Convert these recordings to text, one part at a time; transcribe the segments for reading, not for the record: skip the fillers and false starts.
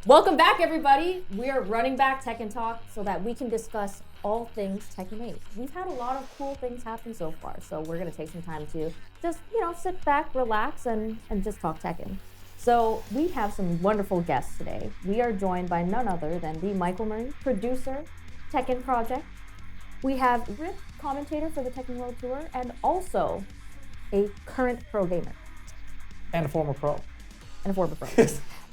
Welcome back, everybody. We are running back Tekken Talk so that we can discuss all things Tekken 8. We've had a lot of cool things happen so far, so we're going to take some time to just, sit back, relax, and just talk Tekken. So we have some wonderful guests today. We are joined by none other than the Michael Murray, producer, Tekken Project. We have Rip, commentator for the Tekken World Tour, and also a current pro gamer. And a former pro.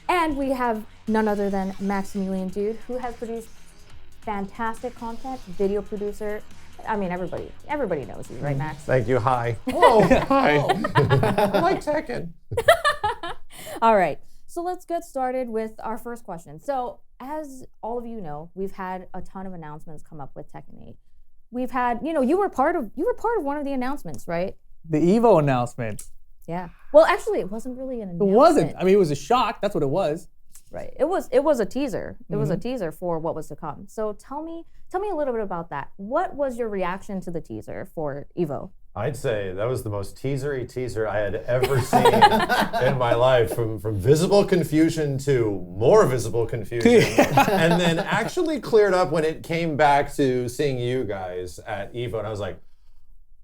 And we have none other than Maximilian Dood, who has produced fantastic content, video producer. I mean, everybody knows you, right, Max? Thank you. Hi. Oh, hi. I like Tekken. All right. So let's get started with our first question. So, as all of you know, we've had a ton of announcements come up with Tekken 8. We've had, you were part of one of the announcements, right? The Evo announcement. Yeah. Well, actually, it wasn't really an announcement. It wasn't. I mean, it was a shock. That's what it was. Right. It was a teaser. It was a teaser for what was to come. So tell me a little bit about that. What was your reaction to the teaser for Evo? I'd say that was the most teasery teaser I had ever seen in my life, from visible confusion to more visible confusion, and then actually cleared up when it came back to seeing you guys at Evo, and I was like,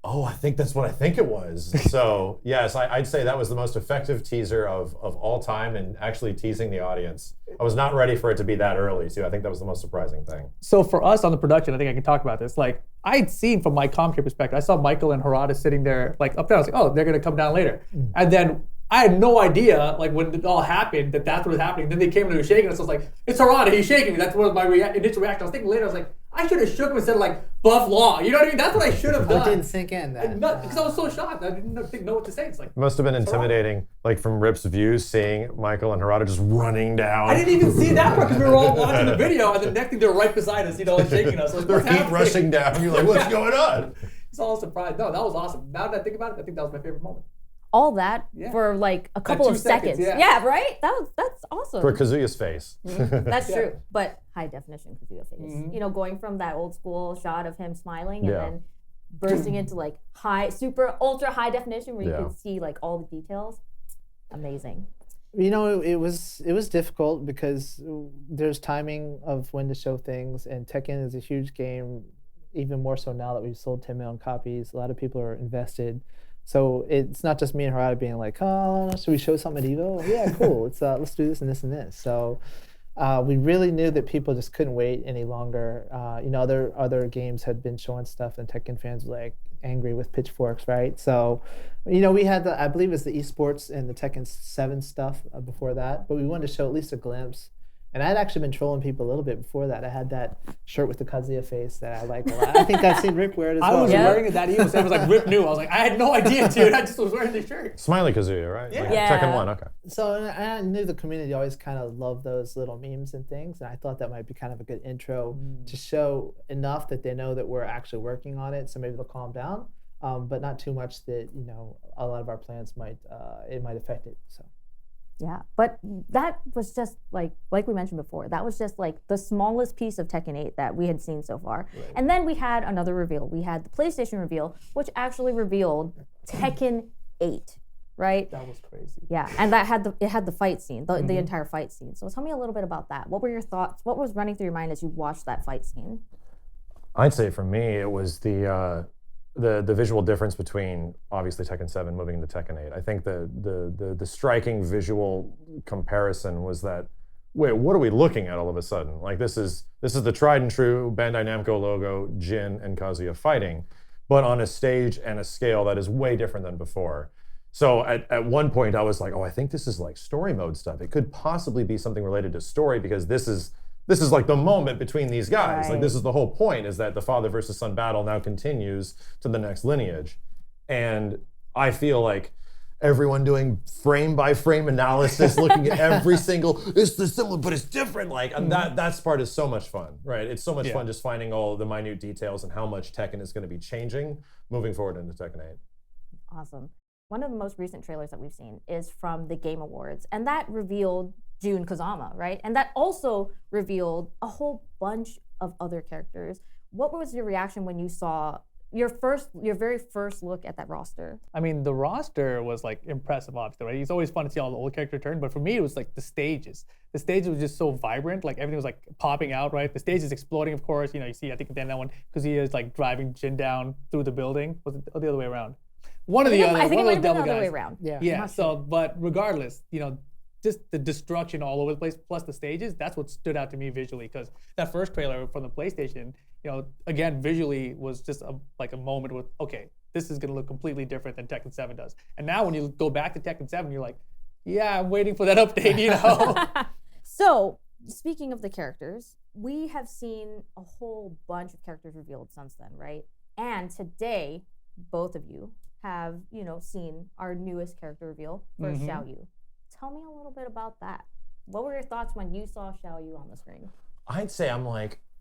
oh, I think that's what I think it was. So yes, I'd say that was the most effective teaser of all time, and actually teasing the audience. I was not ready for it to be that early too. I think that was the most surprising thing. So for us on the production, I think I can talk about this. Like, I'd seen from my commentary perspective, I saw Michael and Harada sitting there like up there. I was like, oh, they're gonna come down later. And then I had no idea, like when it all happened, that's what was happening. Then they came and they were shaking us. So I was like, it's Harada, he's shaking me. That's what my initial reaction. I was thinking later, I was like, I should have shook him and said like, Buff Law. You know what I mean? That's what I should have done. It didn't sink in then. Because I was so shocked. I didn't know what to say. It's like, It must have been intimidating, like from Rip's views, seeing Michael and Harada just running down. I didn't even see that part because we were all watching the video, and the next thing they're right beside us, and shaking us. Like, Their feet rushing down. You're like, what's going on? It's all surprised. No, that was awesome. Now that I think about it, I think that was my favorite moment. All that for like a couple of seconds. Yeah, right? That's awesome. For Kazuya's face. That's true. But high definition Kazuya face. Going from that old school shot of him smiling and then bursting into like super ultra high definition where you could see like all the details. Amazing. It was difficult because there's timing of when to show things, and Tekken is a huge game, even more so now that we've sold 10 million copies. A lot of people are invested. So it's not just me and Harada being like, oh, should we show something at Evo? Yeah, cool. Let's do this and this and this. So we really knew that people just couldn't wait any longer. Other games had been showing stuff, and Tekken fans were like angry with pitchforks, right? So, we had I believe it was the esports and the Tekken 7 stuff before that, but we wanted to show at least a glimpse. And I'd actually been trolling people a little bit before that. I had that shirt with the Kazuya face that I like a lot. I think I've seen Rip wear it as well. I was wearing it that Evo, so it was like Rip knew. I was like, I had no idea, dude. I just was wearing the shirt. Smiley Kazuya, right? Yeah. Like Tekken 1, okay. So I knew the community always kind of loved those little memes and things, and I thought that might be kind of a good intro to show enough that they know that we're actually working on it, so maybe they'll calm down, but not too much that, a lot of our plans might affect it, so. Yeah, but that was just like we mentioned before, that was just like the smallest piece of Tekken 8 that we had seen so far. Right. And then we had another reveal. We had the PlayStation reveal, which actually revealed Tekken 8, right? That was crazy. Yeah, and that had the fight scene, the entire fight scene. So tell me a little bit about that. What were your thoughts? What was running through your mind as you watched that fight scene? I'd say for me, it was the visual difference between obviously Tekken 7 moving into Tekken 8. I think the striking visual comparison was that, wait, what are we looking at all of a sudden? Like this is the tried and true Bandai Namco logo, Jin and Kazuya fighting, but on a stage and a scale that is way different than before. So at one point I was like, oh, I think this is like story mode stuff. It could possibly be something related to story, because this is like the moment between these guys. Right. Like this is the whole point, is that the father versus son battle now continues to the next lineage. And I feel like everyone doing frame by frame analysis, looking at every single, it's the similar, but it's different. Like that part is so much fun, right? It's so much fun just finding all the minute details and how much Tekken is going to be changing moving forward into Tekken 8. Awesome. One of the most recent trailers that we've seen is from the Game Awards, and that revealed Jun Kazama, right? And that also revealed a whole bunch of other characters. What was your reaction when you saw your very first look at that roster. I mean, the roster was like impressive, obviously, right? It's always fun to see all the old character turn, but for me, it was like the stages. The stages was just so vibrant, like everything was like popping out, right? The stage is exploding, of course. You see, I think then that one, because he is like driving Jin down through the building. Was it the other way around? One of the other. I think it might one have of been those the other way double guys. around. Yeah. Yeah. So, but regardless, just the destruction all over the place, plus the stages. That's what stood out to me visually, because that first trailer from the PlayStation, again, visually was just like a moment with, okay, this is going to look completely different than Tekken 7 does. And now when you go back to Tekken 7, you're like, yeah, I'm waiting for that update, So, speaking of the characters, we have seen a whole bunch of characters revealed since then, right? And today, both of you have, seen our newest character reveal for Xiao Yu. Tell me a little bit about that. What were your thoughts when you saw Xiao Yu on the screen? I'd say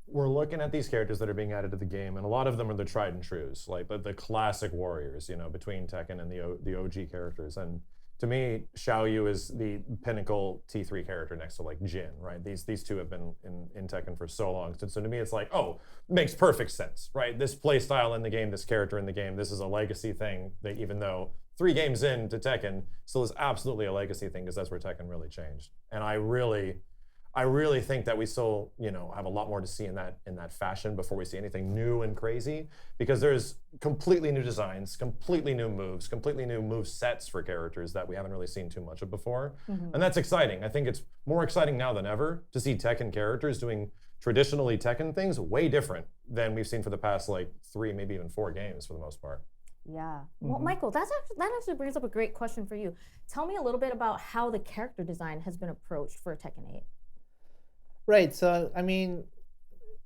we're looking at these characters that are being added to the game, and a lot of them are the tried and trues, like the classic warriors, between Tekken and the OG characters. And to me, Xiao Yu is the pinnacle T3 character next to like Jin, right? These two have been in Tekken for so long. So to me, it's like, oh, makes perfect sense, right? This play style in the game, this character in the game, this is a legacy thing that even though 3 games into Tekken still is absolutely a legacy thing, because that's where Tekken really changed. And I really think that we still, have a lot more to see in that fashion before we see anything new and crazy, because there's completely new designs, completely new moves, completely new move sets for characters that we haven't really seen too much of before. And that's exciting. I think it's more exciting now than ever to see Tekken characters doing traditionally Tekken things way different than we've seen for the past like 3, maybe even 4 games for the most part. Yeah. Well, Michael, that actually brings up a great question for you. Tell me a little bit about how the character design has been approached for Tekken 8. Right. So, I mean,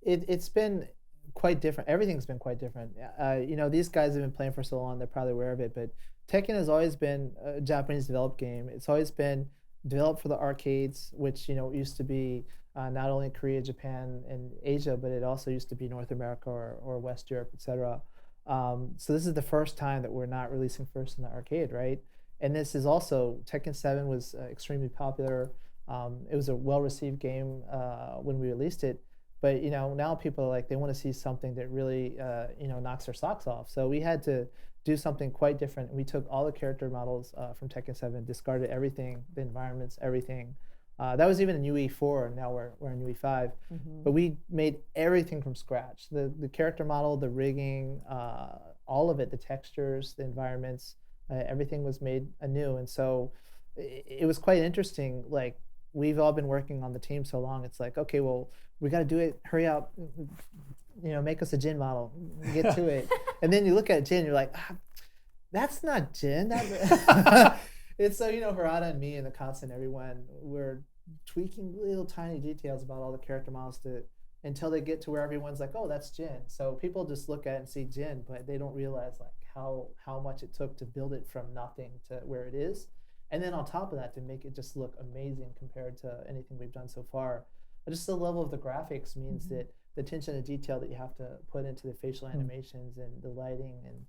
it's been quite different. Everything's been quite different. These guys have been playing for so long, they're probably aware of it, but Tekken has always been a Japanese developed game. It's always been developed for the arcades, which, used to be not only Korea, Japan, and Asia, but it also used to be North America or West Europe, etc. So this is the first time that we're not releasing first in the arcade, right? And this is also, Tekken 7 was extremely popular. It was a well-received game when we released it, but now people are like, they want to see something that really knocks their socks off. So we had to do something quite different. We took all the character models from Tekken 7, discarded everything, the environments, everything. That was even in UE4, now we're in UE5. But we made everything from scratch. The character model, the rigging, all of it, the textures, the environments, everything was made anew. And so it was quite interesting. Like, we've all been working on the team so long. It's like, okay, well, we got to do it. Hurry up, make us a Jin model, get to it. And then you look at Jin, you're like, that's not Jin. It's so, Harada and me and the constant, everyone, we're tweaking little tiny details about all the character models until they get to where everyone's like, oh, that's Jin. So people just look at it and see Jin, but they don't realize like how much it took to build it from nothing to where it is. And then on top of that, to make it just look amazing compared to anything we've done so far. Just the level of the graphics means that the attention to detail that you have to put into the facial animations and the lighting and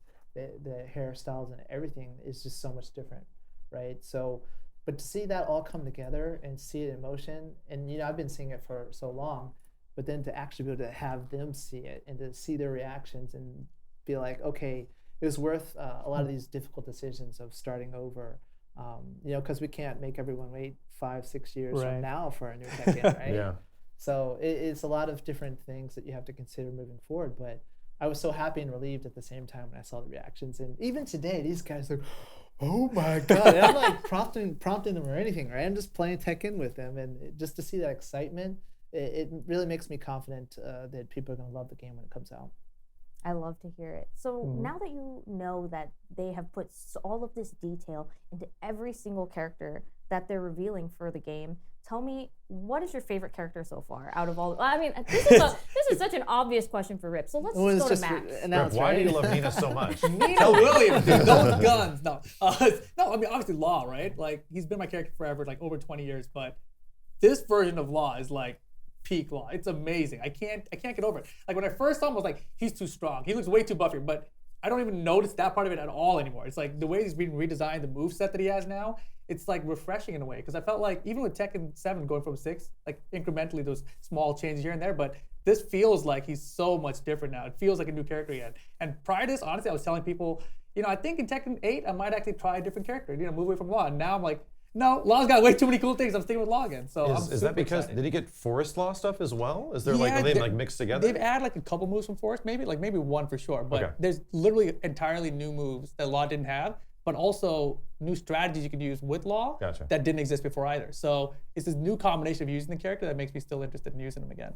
the hairstyles and everything is just so much different, right? So, but to see that all come together and see it in motion, and I've been seeing it for so long, but then to actually be able to have them see it and to see their reactions and be like, okay, it was worth a lot of these difficult decisions of starting over. Because we can't make everyone wait 5-6 years from now for a new Tekken, right? Yeah. So it's a lot of different things that you have to consider moving forward. But I was so happy and relieved at the same time when I saw the reactions. And even today, these guys are, oh my God. And I'm like prompting them or anything, right? I'm just playing Tekken with them. And just to see that excitement, it really makes me confident that people are going to love the game when it comes out. I love to hear it. So now that you know that they have put all of this detail into every single character that they're revealing for the game, tell me, what is your favorite character so far out of all? I mean, this is such an obvious question for Rip. So let's just go to Max. Rip, why do you love Nina so much? Nina Williams, dude, those guns. No, I mean, obviously Law, right? Like, he's been my character forever, like over 20 years. But this version of Law is like peak Law. It's amazing. I can't get over it. Like, when I first saw him, I was like, he's too strong. He looks way too buffy. But I don't even notice that part of it at all anymore. It's like the way he's been redesigned, the moveset that he has now, it's like refreshing in a way. Because I felt like even with Tekken 7 going from 6, like incrementally those small changes here and there, but this feels like he's so much different now. It feels like a new character again. And prior to this, honestly, I was telling people, I think in Tekken 8, I might actually try a different character, move away from Law. And now I'm like, no, Law's got way too many cool things. I'm sticking with Law again. So Is that because, did he get Forest Law stuff as well? Is there are they mixed together? They've added like a couple moves from Forest, maybe one for sure. But there's literally entirely new moves that Law didn't have, but also new strategies you can use with Law that didn't exist before either. So it's this new combination of using the character that makes me still interested in using him again.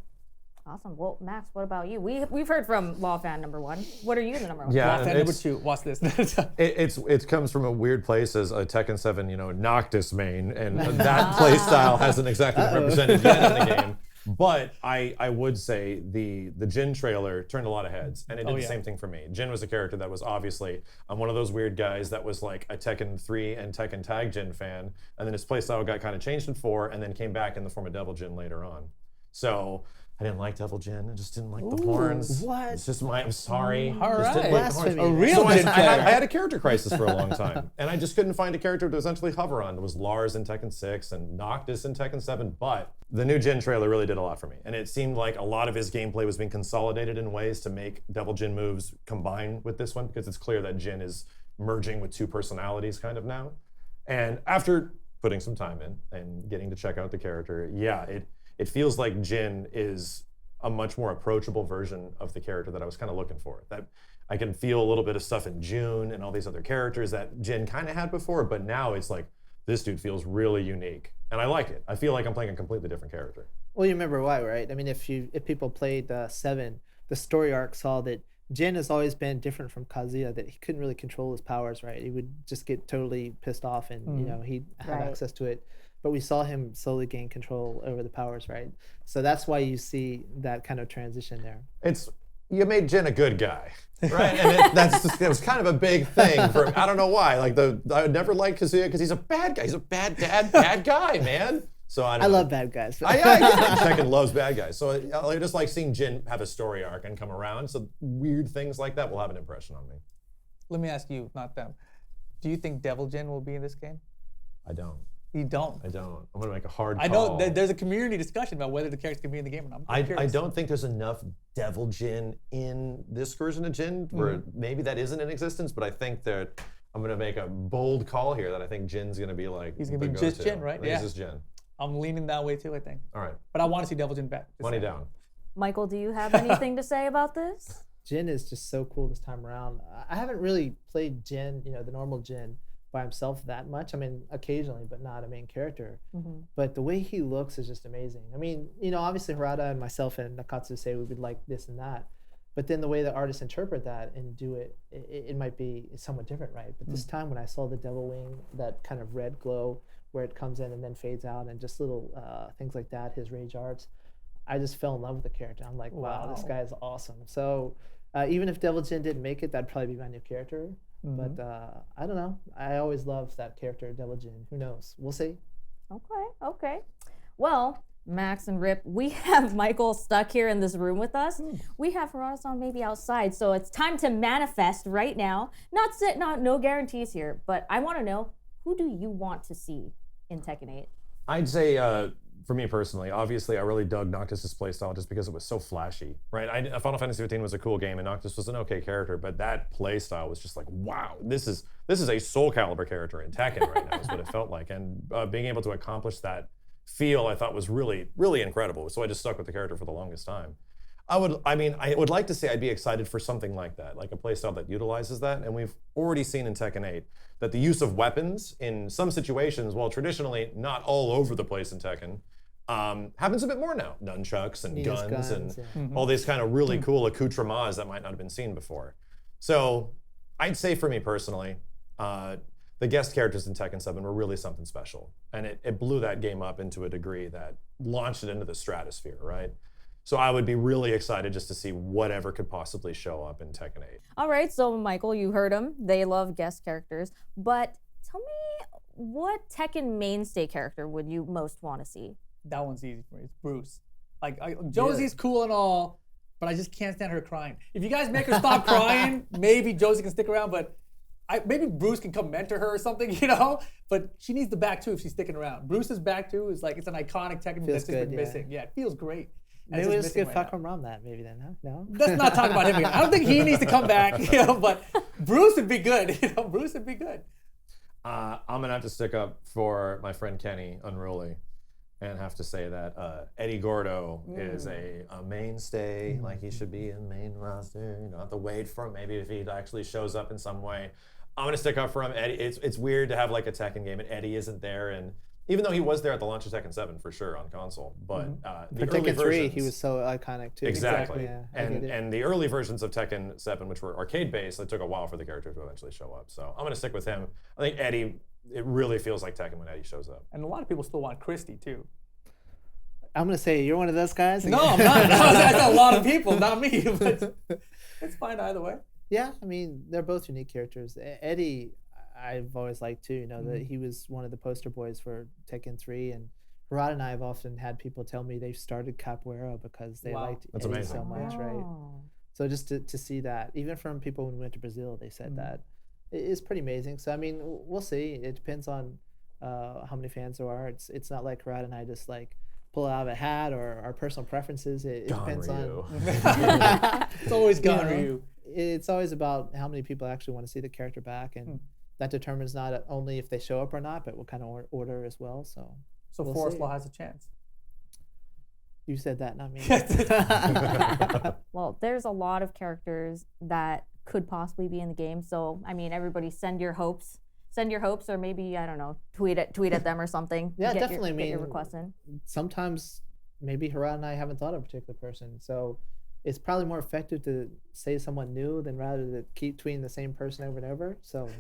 Awesome. Well, Max, what about you? We've heard from Law fan number 1. What are you the number 1? Yeah, Law fan number 2. Watch this. It comes from a weird place as a Tekken 7, Noctis main, and that play style hasn't exactly been represented yet in the game. But I would say the Jin trailer turned a lot of heads, and it did the same thing for me. Jin was a character that was obviously, I'm one of those weird guys that was like a Tekken 3 and Tekken Tag Jin fan, and then his playstyle got kind of changed in 4, and then came back in the form of Devil Jin later on. So I didn't like Devil Jin. I just didn't like the horns. What? It's just I'm sorry. All Just didn't like the horns. Blasphemy. A real So Jin I player. had a character crisis for a long time, and I just couldn't find a character to essentially hover on. There was Lars in Tekken 6 and Noctis in Tekken 7, but the new Jin trailer really did a lot for me, and it seemed like a lot of his gameplay was being consolidated in ways to make Devil Jin moves combine with this one, because it's clear that Jin is merging with 2 personalities kind of now. And after putting some time in and getting to check out the character, it feels like Jin is a much more approachable version of the character that I was kind of looking for. That I can feel a little bit of stuff in June and all these other characters that Jin kind of had before, but now it's like, this dude feels really unique. And I like it. I feel like I'm playing a completely different character. Well, you remember why, right? I mean, if people played 7, the story arc saw that Jin has always been different from Kazuya, that he couldn't really control his powers, right? He would just get totally pissed off, and he had access to it. But we saw him slowly gain control over the powers, right? So that's why you see that kind of transition there. You made Jin a good guy, right? And it was kind of a big thing for him. I don't know why. I would never like Kazuya because he's a bad guy. He's a bad dad, bad guy, man. So I love bad guys. I get it. Tekken loves bad guys. So I just like seeing Jin have a story arc and come around. So weird things like that will have an impression on me. Let me ask you, not them. Do you think Devil Jin will be in this game? I don't. You don't? I don't. I'm going to make a hard call. I know there's a community discussion about whether the character can be in the game or not. I don't think there's enough Devil Jin in this version of Jin where maybe that isn't in existence, but I think that I'm going to make a bold call here that I think Jin's going to be like he's going to be just Jin, right? He's just Jin. I'm leaning that way too, I think. All right. But I want to see Devil Jin back. Money down. Michael, do you have anything to say about this? Jin is just so cool this time around. I haven't really played Jin, the normal Jin, by himself that much. I mean, occasionally, but not a main character. But the way he looks is just amazing. I mean, obviously Harada and myself and Nakatsu say we would like this and that. But then the way the artists interpret that and do it might be somewhat different, right? But this time when I saw the Devil Wing, that kind of red glow where it comes in and then fades out, and just little things like that, his rage arts, I just fell in love with the character. I'm like, wow, this guy is awesome. So even if Devil Jin didn't make it, that'd probably be my new character. But I don't know. I always loved that character, Devil Jin. Who knows? We'll see. Okay. Well, Max and Rip, we have Michael stuck here in this room with us. We have Harada-san maybe outside, so it's time to manifest right now. No guarantees here, but I want to know, who do you want to see in Tekken 8? I'd say, for me personally, obviously I really dug Noctis' playstyle just because it was so flashy, right? Final Fantasy 15 was a cool game and Noctis was an okay character, but that playstyle was just like, wow, this is a Soul Calibur character in Tekken right now is what it felt like. And being able to accomplish that feel I thought was really, really incredible. So I just stuck with the character for the longest time. I would like to say I'd be excited for something like that, like a playstyle that utilizes that. And we've already seen in Tekken 8 that the use of weapons in some situations, while traditionally not all over the place in Tekken, happens a bit more now. Nunchucks and guns and all these kind of really cool accoutrements that might not have been seen before. So I'd say for me personally, the guest characters in Tekken 7 were really something special. And it blew that game up into a degree that launched it into the stratosphere, right? So I would be really excited just to see whatever could possibly show up in Tekken 8. All right, so Michael, you heard him. They love guest characters. But tell me, what Tekken mainstay character would you most want to see? That one's easy for me. It's Bruce. Josie's cool and all, but I just can't stand her crying. If you guys make her stop crying, maybe Josie can stick around, but maybe Bruce can come mentor her or something, But she needs the back two if she's sticking around. Bruce's back two is like, it's an iconic Tekken move that's just been missing. Yeah, it feels great. Maybe just we just missing give right Falcon Rom that maybe then, huh? No. Let's not talk about him again. I don't think he needs to come back, but Bruce would be good. Bruce would be good. I'm gonna have to stick up for my friend Kenny Unruly, and have to say that Eddie Gordo is a mainstay, like he should be in the main roster. You don't have to wait for him. Maybe if he actually shows up in some way, I'm gonna stick up for him. Eddie, it's weird to have like a Tekken game and Eddie isn't there, and even though he was there at the launch of Tekken 7 for sure on console, but the For early Tekken 3, versions, he was so iconic too. exactly. Yeah, I get it. And the early versions of Tekken 7, which were arcade based, it took a while for the character to eventually show up. So I'm gonna stick with him. I think Eddie, it really feels like Tekken when Eddie shows up. And a lot of people still want Christy too. I'm gonna say you're one of those guys. No, I'm not. That's a lot of people, not me. But it's fine either way. Yeah, I mean they're both unique characters. Eddie, I've always liked too. You know that he was one of the poster boys for Tekken 3, and Harada and I have often had people tell me they started Capoeira because they liked That's Eddie amazing. so much, right? So just to see that, even from people when we went to Brazil, they said that is pretty amazing. So I mean, we'll see. It depends on how many fans there are. It's not like Harada and I just like pull out of a hat or our personal preferences. It depends on. It's always Ganryu. It's always about how many people actually want to see the character back, and that determines not only if they show up or not, but what kind of order as well. So we'll Forest see. Law has a chance. You said that, not me. Well, there's a lot of characters that could possibly be in the game. So, I mean, everybody send your hopes, or maybe, I don't know, tweet at them or something. Yeah, Get definitely. Get your I mean, request in. Sometimes maybe Harada and I haven't thought of a particular person, so it's probably more effective to say someone new than rather to keep tweeting the same person over and over. So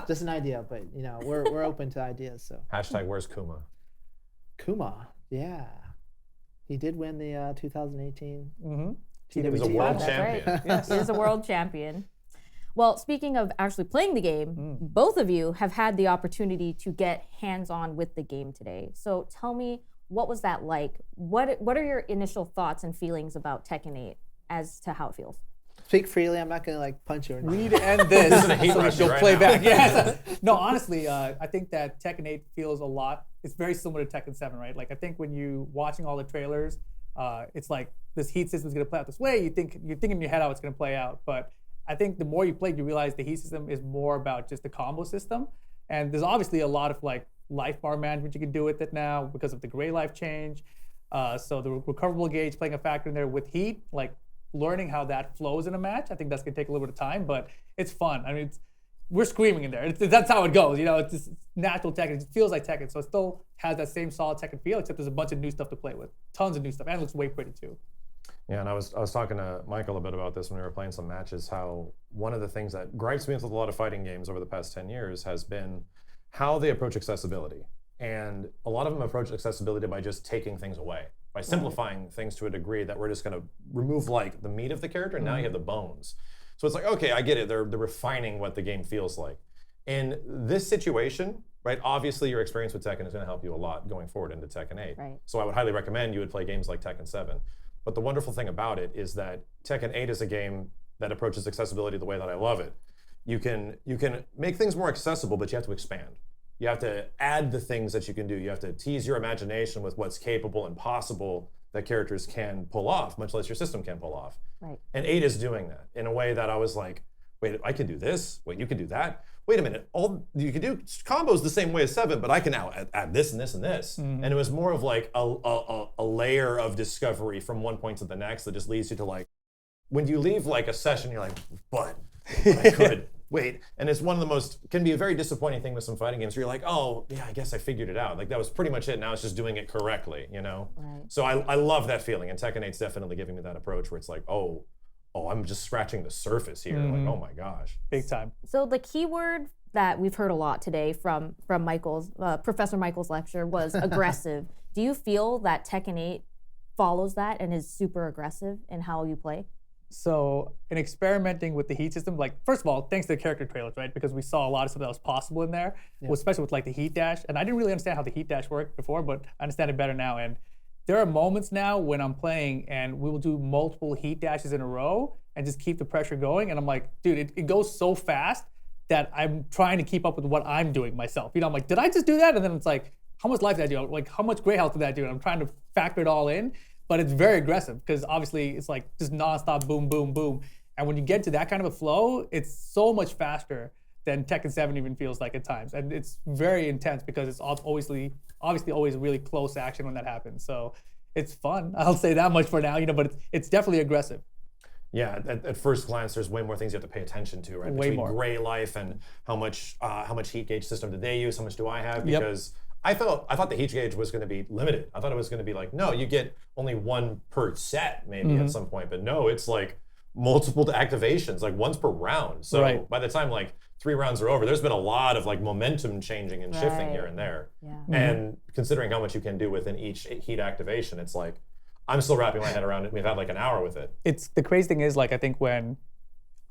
just an idea, but you know, we're open to ideas. So Hashtag where's Kuma? Kuma, yeah, he did win the 2018. He was a world That's champion. right. Yes. He is a world champion. Well, speaking of actually playing the game, both of you have had the opportunity to get hands-on with the game today. So tell me, what was that like? What are your initial thoughts and feelings about Tekken 8 as to how it feels? Speak freely. I'm not gonna like punch you or We anything. need to end this This is a heat so rush you'll right play now. back. Yes. No, honestly, I think that Tekken 8 feels a lot. It's very similar to Tekken 7, right? Like I think when you watching all the trailers, it's like this heat system is gonna play out this way. You're thinking in your head how it's gonna play out, but I think the more you play, you realize the heat system is more about just the combo system. And there's obviously a lot of like life bar management you can do with it now because of the gray life change. So the recoverable gauge playing a factor in there with heat, like learning how that flows in a match. I think that's gonna take a little bit of time, but it's fun. I mean, we're screaming in there. That's how it goes. You know, it's just natural Tekken. It feels like Tekken, so it still has that same solid Tekken feel, except there's a bunch of new stuff to play with, tons of new stuff, and it looks way pretty too. Yeah, and I was talking to Michael a bit about this when we were playing some matches, how one of the things that gripes me with a lot of fighting games over the past 10 years has been how they approach accessibility. And a lot of them approach accessibility by just taking things away, by simplifying things to a degree that we're just gonna remove like the meat of the character, and now you have the bones. So it's like, okay, I get it, they're refining what the game feels like. In this situation, right, obviously your experience with Tekken is gonna help you a lot going forward into Tekken 8. Right. So I would highly recommend you would play games like Tekken 7. But the wonderful thing about it is that Tekken 8 is a game that approaches accessibility the way that I love it. You can make things more accessible, but you have to expand. You have to add the things that you can do. You have to tease your imagination with what's capable and possible that characters can pull off, much less your system can pull off. Right. And 8 is doing that in a way that I was like, wait, I can do this? Wait, you can do that? Wait a minute, you can do combos the same way as 7, but I can now add this and this and this. And it was more of like a layer of discovery from one point to the next that just leads you to like, when you leave like a session, you're like, but I could, wait. And it's one of the most, can be a very disappointing thing with some fighting games where you're like, oh, yeah, I guess I figured it out. Like that was pretty much it. Now it's just doing it correctly, you know? Right. So I love that feeling. And Tekken 8's definitely giving me that approach where it's like, oh, I'm just scratching the surface here. Like, oh my gosh. Big time. So the keyword that we've heard a lot today from Professor Michael's lecture was aggressive. Do you feel that Tekken 8 follows that and is super aggressive in how you play? So in experimenting with the heat system, like first of all, thanks to the character trailers, right? Because we saw a lot of stuff that was possible in there, well, especially with like the heat dash. And I didn't really understand how the heat dash worked before, but I understand it better now. And there are moments now when I'm playing and we will do multiple heat dashes in a row and just keep the pressure going. And I'm like, dude, it goes so fast that I'm trying to keep up with what I'm doing myself. You know, I'm like, did I just do that? And then it's like, how much life did I do? Like, how much gray health did I do? And I'm trying to factor it all in. but it's very aggressive because obviously it's like just nonstop boom, boom, boom. And when you get to that kind of a flow, it's so much faster than Tekken 7 even feels like at times. And it's very intense because it's obviously always really close action when that happens. So it's fun. I'll say that much for now, but it's definitely aggressive. Yeah, at first glance, there's way more things you have to pay attention to, right? Way Between more. gray life and how much heat gauge system did they use? How much do I have? Yep. Because I thought the heat gauge was going to be limited. I thought it was going to be like, no, you get only one per set maybe at some point, but no, it's like multiple activations, like once per round. So by the time like 3 rounds are over, there's been a lot of like momentum changing and shifting here and there. Yeah. And considering how much you can do within each heat activation, it's like, I'm still wrapping my head around it. We've had like an hour with it. It's the crazy thing is, like, I think when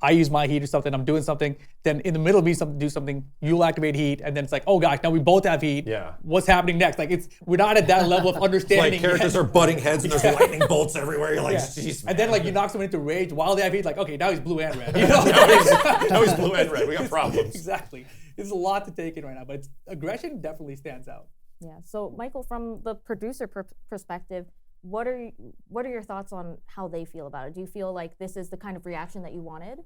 I use my heat or something, I'm doing something, then in the middle of me do something, you'll activate heat, and then it's like, oh gosh, now we both have heat. Yeah. What's happening next? Like, we're not at that level of understanding. Like characters are butting heads and there's lightning bolts everywhere. You're like, jeez, And then like you knock someone into rage while they have heat, like, okay, now he's blue and red. now he's blue and red. We got problems. Exactly. There's a lot to take in right now, but aggression definitely stands out. Yeah. So Michael, from the producer perspective, what are your thoughts on how they feel about it? Do you feel like this is the kind of reaction that you wanted?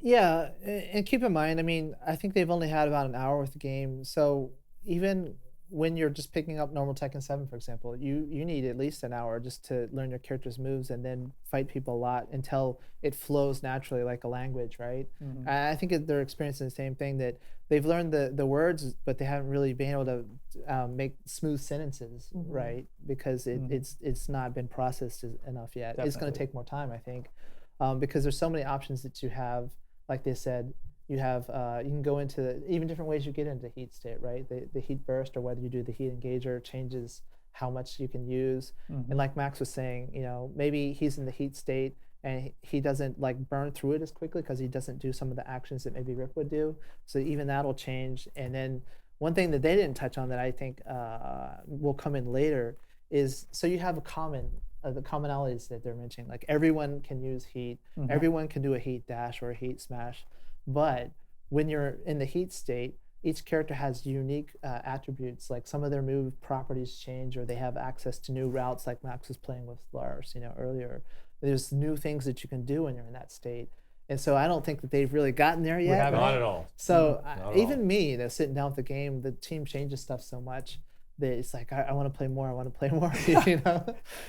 Yeah, and keep in mind, I mean, I think they've only had about an hour with the game. So even when you're just picking up normal Tekken 7, for example, you need at least an hour just to learn your character's moves and then fight people a lot until it flows naturally like a language, right? Mm-hmm. I think they're experiencing the same thing, that they've learned the words, but they haven't really been able to make smooth sentences, right? Because it's not been processed enough yet. It's going to take more time, I think, because there's so many options that you have. Like they said, you have you can go into even different ways you get into heat state, right? The heat burst, or whether you do the heat engager, changes how much you can use. And like Max was saying, maybe he's in the heat state and he doesn't like burn through it as quickly because he doesn't do some of the actions that maybe Rip would do. So even that'll change. And then one thing that they didn't touch on that I think will come in later is, so you have the commonalities that they're mentioning. Like everyone can use heat, everyone can do a heat dash or a heat smash, but when you're in the heat state, each character has unique attributes. Like some of their move properties change, or they have access to new routes, like Max was playing with Lars, earlier. There's new things that you can do when you're in that state. And so I don't think that they've really gotten there yet. Not at all. So even me, sitting down with the game, the team changes stuff so much that it's like, I want to play more, I want to play more,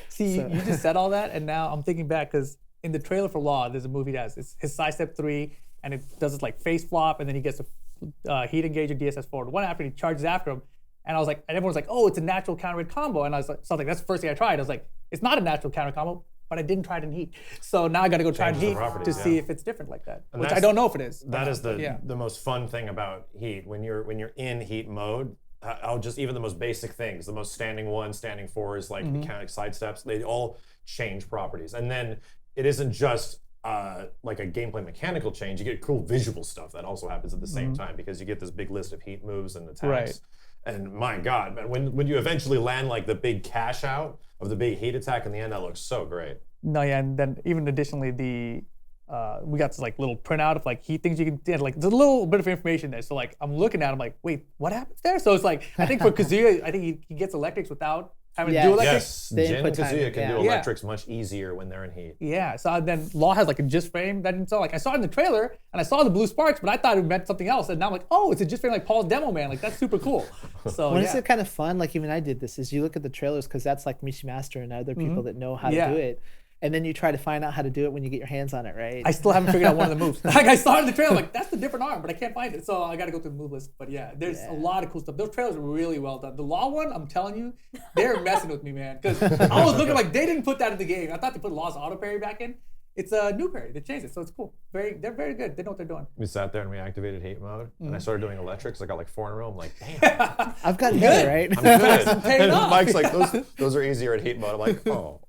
See, So- you just said all that, and now I'm thinking back, because in the trailer for Law, there's a movie that has it's his sidestep 3, and it does this like face flop, and then he gets a heat engager DSS forward 1 after, and he charges after him. And I was like, and everyone's like, oh, it's a natural counter hit combo. And I was like, that's the first thing I tried. I was like, it's not a natural counter combo, but I didn't try it in heat. So now I got to go try it in Changes the heat properties, to see if it's different like that, And which I that's- don't know if it is. That is the Yeah. most fun thing about heat. When you're in heat mode, I'll just, even the most basic things, the most standing 1, standing 4s, like mechanic sidesteps, they all change properties. And then it isn't just like a gameplay mechanical change. You get cool visual stuff that also happens at the same time, because you get this big list of heat moves and attacks. Right. And my God, man, when you eventually land like the big cash out of the big heat attack in the end, that looks so great. No, yeah, and then even additionally, we got this like little printout of like heat things you can do. Like there's a little bit of information there. So like I'm looking at it, I'm like, wait, what happens there? So it's like, I think for Kazuya, I think he gets electrics without having to do electrics. Yes, The Jin and input timing, Kazuya can do yeah. electrics much easier when they're in heat. Yeah, so then Law has like a gist frame that I didn't saw. Like I saw it in the trailer and I saw the blue sparks, but I thought it meant something else. And now I'm like, oh, it's a gist frame like Paul's demo, man. Like that's super cool. So When yeah. is it kind of fun? Like even I did this. Is you look at the trailers, because that's like Mishi Master and other people that know how to Yeah. do it, and then you try to find out how to do it when you get your hands on it, right? I still haven't figured out one of the moves. Like I saw it in the trailer, like that's the different arm, but I can't find it. So I got to go through the move list. But yeah, there's a lot of cool stuff. Those trailers are really well done. The Law one, I'm telling you, they're messing with me, man. Because I was looking like they didn't put that in the game. I thought they put Law's auto parry back in. It's a new parry. They changed it, so it's cool. They're very good. They know what they're doing. We sat there and we activated hate mode, and I started doing electrics. I got like 4 in a row. I'm like, damn, I've gotten better, right? I'm good. Paid And off. Mike's like, those are easier at hate mode. I'm like, oh,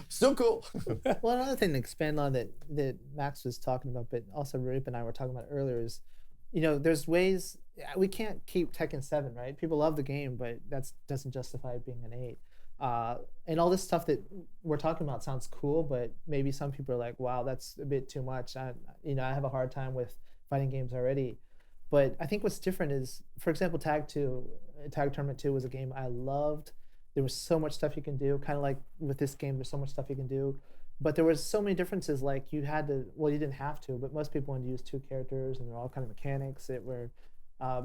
still cool. Well, another thing to expand on that Max was talking about, but also Rip and I were talking about earlier, is, there's ways we can't keep Tekken 7, right? People love the game, but that doesn't justify it being an 8. And all this stuff that we're talking about sounds cool, but maybe some people are like, wow, that's a bit too much. I have a hard time with fighting games already. But I think what's different is, for example, Tag Tournament 2 was a game I loved, There was so much stuff you can do, kind of like with this game, there's so much stuff you can do. But there was so many differences, like you had to, well, you didn't have to, but most people wanted to use 2 characters, and they're all kind of mechanics that were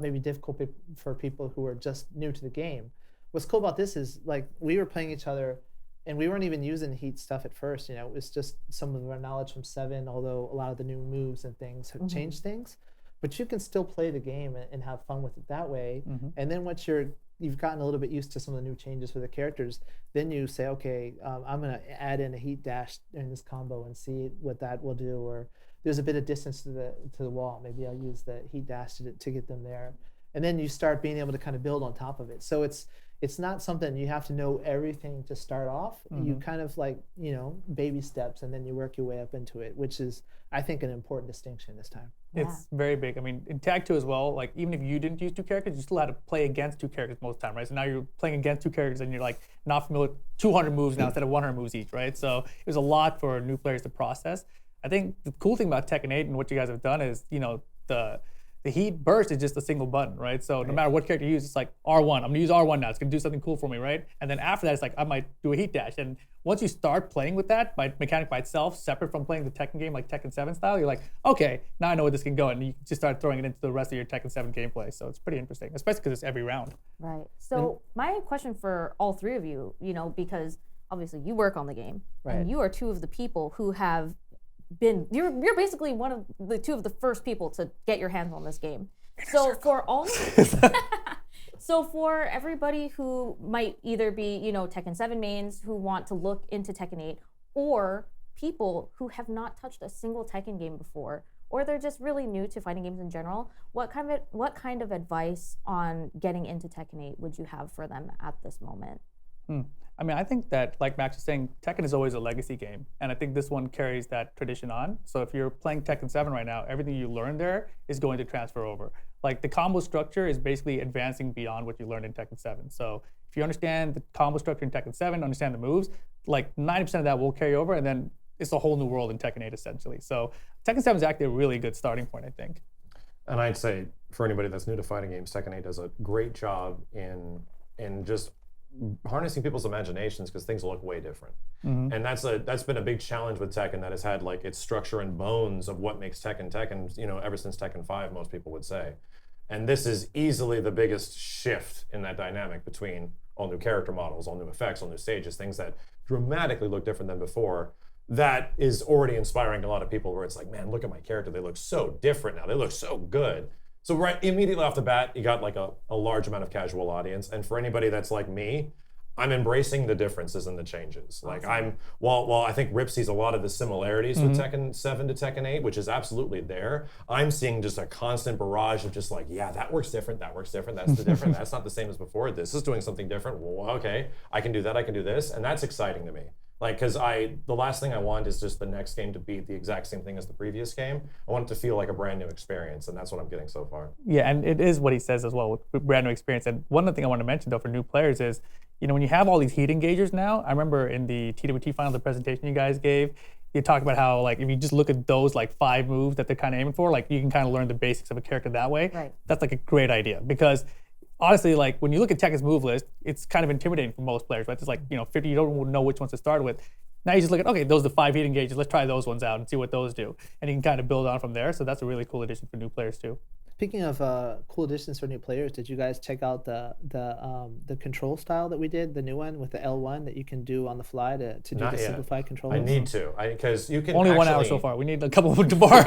maybe difficult for people who were just new to the game. What's cool about this is, like, we were playing each other, and we weren't even using heat stuff at first. It was just some of our knowledge from 7, although a lot of the new moves and things have changed things. But you can still play the game and have fun with it that way. And then once you've gotten a little bit used to some of the new changes for the characters, then you say, okay, I'm going to add in a heat dash in this combo and see what that will do. Or there's a bit of distance to the wall. Maybe I'll use the heat dash to get them there. And then you start being able to kind of build on top of it. So it's not something you have to know everything to start off. You kind of like, baby steps, and then you work your way up into it, which is, I think, an important distinction this time. It's very big. I mean, in Tag 2 as well, like, even if you didn't use 2 characters, you still had to play against 2 characters most of the time, right? So now you're playing against 2 characters, and you're like not familiar with 200 moves now instead of 100 moves each, right? So it was a lot for new players to process. I think the cool thing about Tekken 8 and what you guys have done is, the heat burst is just a single button, right? So no matter what character you use, it's like R1. I'm gonna use R1 now. It's gonna do something cool for me, right? And then after that, it's like I might do a heat dash. And once you start playing with that mechanic by itself, separate from playing the Tekken game like Tekken 7 style, you're like, okay, now I know where this can go, and you just start throwing it into the rest of your Tekken 7 gameplay. So it's pretty interesting, especially because it's every round. Right. So my question for all 3 of you, because obviously you work on the game, and you are 2 of the people who have you're basically one of the 2 of the first people to get your hands on this game. So for everybody who might either be, Tekken 7 mains who want to look into Tekken 8, or people who have not touched a single Tekken game before, or they're just really new to fighting games in general, what kind of advice on getting into Tekken 8 would you have for them at this moment? I mean, I think that, like Max was saying, Tekken is always a legacy game, and I think this one carries that tradition on. So if you're playing Tekken 7 right now, everything you learned there is going to transfer over. Like, the combo structure is basically advancing beyond what you learned in Tekken 7. So if you understand the combo structure in Tekken 7, understand the moves, like 90% of that will carry over, and then it's a whole new world in Tekken 8 essentially. So Tekken 7 is actually a really good starting point, I think. And I'd say for anybody that's new to fighting games, Tekken 8 does a great job in just harnessing people's imaginations, because things look way different. And that's been a big challenge with Tekken, that has had like its structure and bones of what makes Tekken ever since Tekken 5, most people would say. And this is easily the biggest shift in that dynamic between all new character models, all new effects, all new stages, things that dramatically look different than before. That is already inspiring a lot of people, where it's like, man, look at my character, they look so different now, they look so good. So right immediately off the bat, you got like a large amount of casual audience. And for anybody that's like me, I'm embracing the differences and the changes. Like, while I think Rip sees a lot of the similarities with Tekken 7 to Tekken 8, which is absolutely there, I'm seeing just a constant barrage of just like, yeah, that works different, that's the different, that's not the same as before, this is doing something different, well, okay, I can do that, I can do this, and that's exciting to me. Like, because the last thing I want is just the next game to be the exact same thing as the previous game. I want it to feel like a brand new experience, and that's what I'm getting so far. Yeah, and it is what he says as well, with brand new experience. And one other thing I want to mention, though, for new players is, when you have all these heat engagers now, I remember in the TWT final, the presentation you guys gave, you talked about how, like, if you just look at those, like, 5 moves that they're kind of aiming for, like, you can kind of learn the basics of a character that way. Right. That's, like, a great idea, because honestly, like, when you look at Tekken's move list, it's kind of intimidating for most players, right? It's like, 50, you don't know which ones to start with. Now you just look at, okay, those are the 5 heat engages, let's try those ones out and see what those do. And you can kind of build on from there. So that's a really cool addition for new players too. Speaking of cool additions for new players, did you guys check out the control style that we did, the new one with the L1 that you can do on the fly to do the simplified controls? I need to, because you can only actually, 1 hour so far. We need a couple of tomorrow.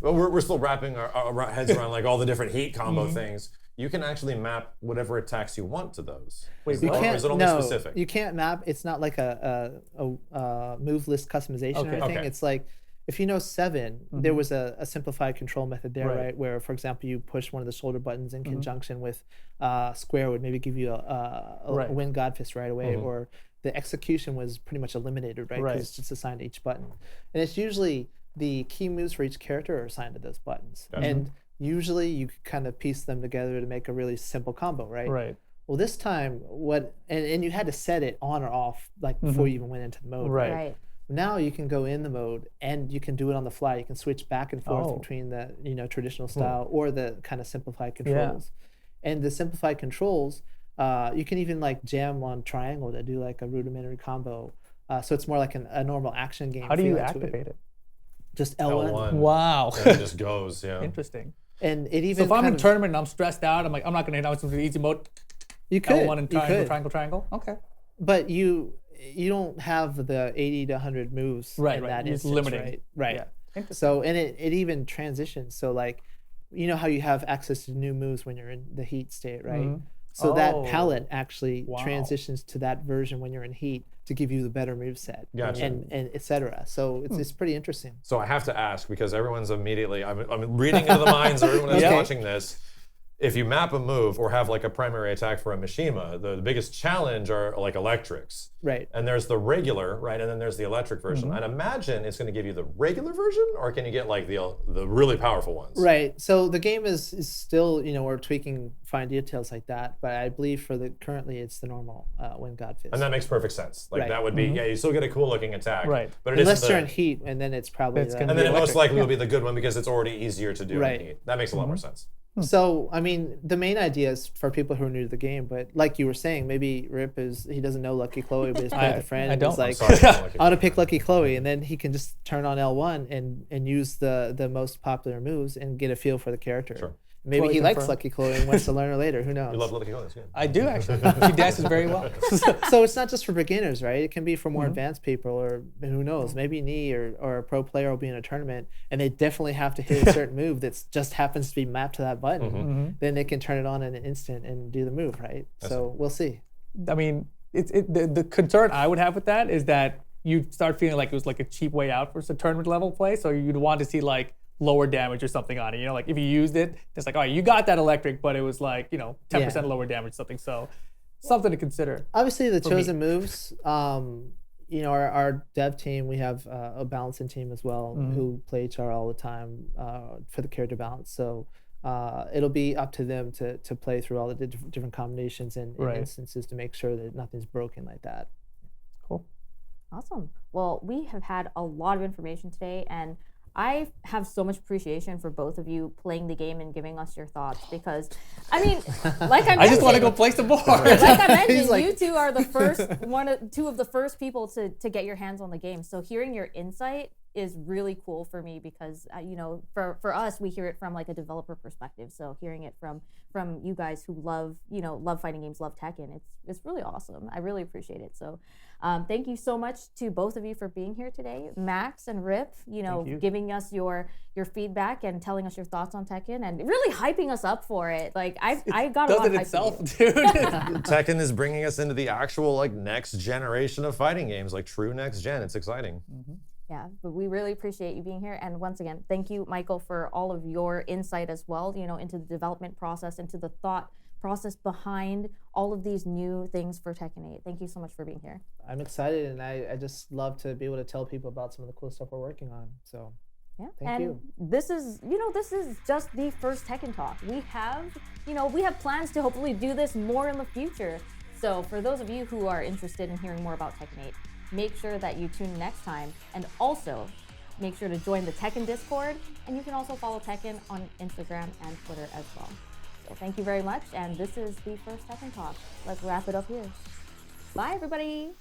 We're still wrapping our heads around like all the different heat combo things. You can actually map whatever attacks you want to those. Wait, or is it only specific? You can't map. It's not like a move list customization or anything. Okay. It's like, if you know 7, there was a simplified control method there, right? Where, for example, you push one of the shoulder buttons in conjunction with square would maybe give you a wind god fist right away, or the execution was pretty much eliminated, right? Because it's just assigned to each button. And it's usually the key moves for each character are assigned to those buttons. Gotcha. And usually you kind of piece them together to make a really simple combo, right? Right. Well, this time, and you had to set it on or off like before you even went into the mode, right? Now you can go in the mode and you can do it on the fly. You can switch back and forth between the traditional style or the kind of simplified controls. And the simplified controls, You can even like jam on triangle to do like a rudimentary combo. So it's more like a normal action game. How do you feel to activate it? Just L1. L1. Wow. And it just goes, yeah. Interesting. And it even So if I'm in kind of- tournament and I'm stressed out, I'm like, I'm not gonna hit out some easy mode. you could, L1 and you triangle, could. triangle, triangle. Okay. But you don't have the 80 to 100 moves Right, in right. that You're just instance, limiting. right? Yeah. Interesting. So and it even transitions. So like, you know how you have access to new moves when you're in the heat state, right? Mhm. So Oh. that palette actually Wow. transitions to that version when you're in heat to give you the better move set, Gotcha. and et cetera. So it's pretty interesting. So I have to ask, because everyone's immediately, I'm reading into the minds of everyone that's Okay. watching this. If you map a move or have like a primary attack for a Mishima, the biggest challenge are like electrics. Right. And there's the regular, right? And then there's the electric version. I'd imagine it's going to give you the regular version, or can you get like the really powerful ones? Right. So the game is still, we're tweaking fine details like that, but I believe currently it's the normal Wind God Fist. And that makes perfect sense. Like Right. that would be, yeah, you still get a cool looking attack. Right. But it Unless isn't you're the- in heat, and then it's probably It's the- gonna And then it most electric, likely yeah. will be the good one because it's already easier to do Right. in heat. That makes a lot more sense. So, I mean, the main idea is for people who are new to the game, but like you were saying, maybe Rip he doesn't know Lucky Chloe, but he's playing with a friend. I and don't. he's like, Sorry, I don't like it. I want to pick Lucky Chloe, and then he can just turn on L1 and use the most popular moves and get a feel for the character. Sure. Maybe Chloe he likes confirmed. Lucky Chloe and wants to learn her later. Who knows? You love Lucky Chloe, that's good. I do actually. She dances very well. So it's not just for beginners, right? It can be for more Mm-hmm. advanced people, or who knows, maybe me or a pro player will be in a tournament and they definitely have to hit a certain move that just happens to be mapped to that button. Mm-hmm. Then they can turn it on in an instant and do the move, right? So we'll see. I mean, the concern I would have with that is that you'd start feeling like it was like a cheap way out for some tournament level play. So you'd want to see like lower damage or something on it. Like if you used it, it's like, all right, you got that electric, but it was like 10% lower damage, something. So something to consider. Obviously, the me. chosen moves. Our dev team, we have a balancing team as well who play HR all the time for the character balance. So it'll be up to them to play through all the different combinations and Right. instances to make sure that nothing's broken like that. Cool. Awesome. Well, we have had a lot of information today, and I have so much appreciation for both of you playing the game and giving us your thoughts, because, I mean, like I mentioned, I just want to go play some more. like I mentioned, He's like- you two are the first two of the first people to get your hands on the game. So hearing your insight is really cool for me, because for us, we hear it from like a developer perspective. So hearing it from you guys who love fighting games, love Tekken, it's really awesome. I really appreciate it. So thank you so much to both of you for being here today, Max and Rip. you. Giving us your feedback and telling us your thoughts on Tekken and really hyping us up for it. Like I got a Does lot it of hype itself, from dude. Tekken is bringing us into the actual like next generation of fighting games, like true next gen. It's exciting. Yeah, but we really appreciate you being here. And once again, thank you, Michael, for all of your insight as well, into the development process, into the thought process behind all of these new things for Tekken 8. Thank you so much for being here. I'm excited, and I just love to be able to tell people about some of the cool stuff we're working on. So Yeah, Thank and you. this is just the first Tekken Talk. We have plans to hopefully do this more in the future. So for those of you who are interested in hearing more about Tekken 8, make sure that you tune next time, and also make sure to join the Tekken Discord, and you can also follow Tekken on Instagram and Twitter as well. So thank you very much, and this is the first Tekken Talk. Let's wrap it up here. Bye, everybody.